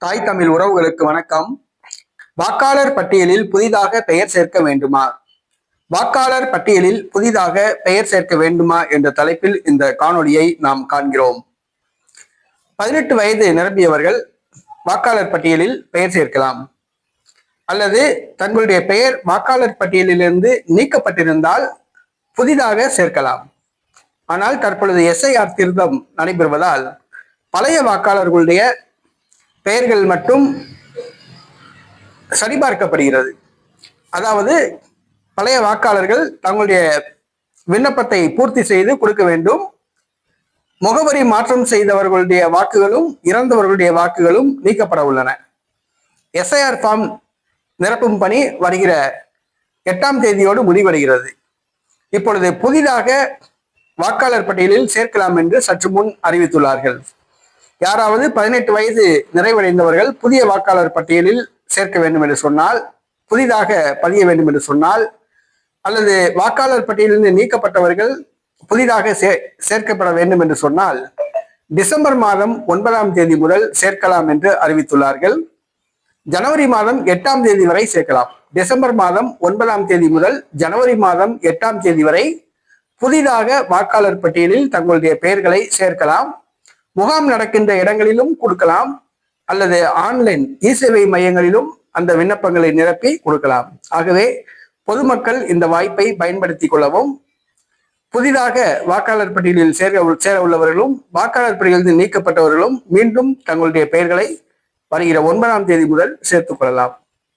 தாய் தமிழ் உறவுகளுக்கு வணக்கம். வாக்காளர் பட்டியலில் புதிதாக பெயர் சேர்க்க வேண்டுமா? வாக்காளர் பட்டியலில் புதிதாக பெயர் சேர்க்க வேண்டுமா என்ற தலைப்பில் இந்த காணொளியை நாம் காண்கிறோம். 18 வயது நிரம்பியவர்கள் வாக்காளர் பட்டியலில் பெயர் சேர்க்கலாம். அல்லது தங்களுடைய பெயர் வாக்காளர் பட்டியலிலிருந்து நீக்கப்பட்டிருந்தால் புதிதாக சேர்க்கலாம். ஆனால் தற்பொழுது எஸ்ஐஆர் திருத்தம் நடைபெறுவதால் பழைய வாக்காளர்களுடைய பெயர்கள் மட்டும் சரிபார்க்கப்படுகிறது. அதாவது பழைய வாக்காளர்கள் தங்களுடைய விண்ணப்பத்தை பூர்த்தி செய்து கொடுக்க வேண்டும். முகவரி மாற்றம் செய்தவர்களுடைய வாக்குகளும் இறந்தவர்களுடைய வாக்குகளும் நீக்கப்பட உள்ளன. எஸ்ஐஆர் ஃபார்ம் நிரப்பும் பணி வருகிற 8ஆம் தேதியோடு முடிவடைகிறது. இப்பொழுது புதிதாக வாக்காளர் பட்டியலில் சேர்க்கலாம் என்று சற்று முன் அறிவித்துள்ளார்கள். யாராவது 18 வயது நிறைவடைந்தவர்கள் புதிய வாக்காளர் பட்டியலில் சேர்க்க வேண்டும் என்று சொன்னால், புதிதாக பதிய வேண்டும் என்று சொன்னால், அல்லது வாக்காளர் பட்டியலில் நீக்கப்பட்டவர்கள் புதிதாக சேர்க்கப்பட வேண்டும் என்று சொன்னால் டிசம்பர் மாதம் 9ஆம் தேதி முதல் சேர்க்கலாம் என்று அறிவித்துள்ளார்கள். ஜனவரி மாதம் 8ஆம் தேதி வரை சேர்க்கலாம். டிசம்பர் மாதம் 9ஆம் தேதி முதல் ஜனவரி மாதம் 8ஆம் தேதி வரை புதிதாக வாக்காளர் பட்டியலில் தங்களுடைய பெயர்களை சேர்க்கலாம். முகாம் நடக்கின்ற இடங்களிலும் கொடுக்கலாம், அல்லது ஆன்லைன் இ-சேவை மையங்களிலும் அந்த விண்ணப்பங்களை நிரப்பி கொடுக்கலாம். ஆகவே பொதுமக்கள் இந்த வாய்ப்பை பயன்படுத்திக் கொள்ளவும், புதிதாக வாக்காளர் பட்டியலில் சேர உள்ளவர்களும் வாக்காளர் பட்டியலில் நீக்கப்பட்டவர்களும் மீண்டும் தங்களுடைய பெயர்களை வருகிற 9ஆம் தேதி முதல் சேர்த்துக் கொள்ளலாம்.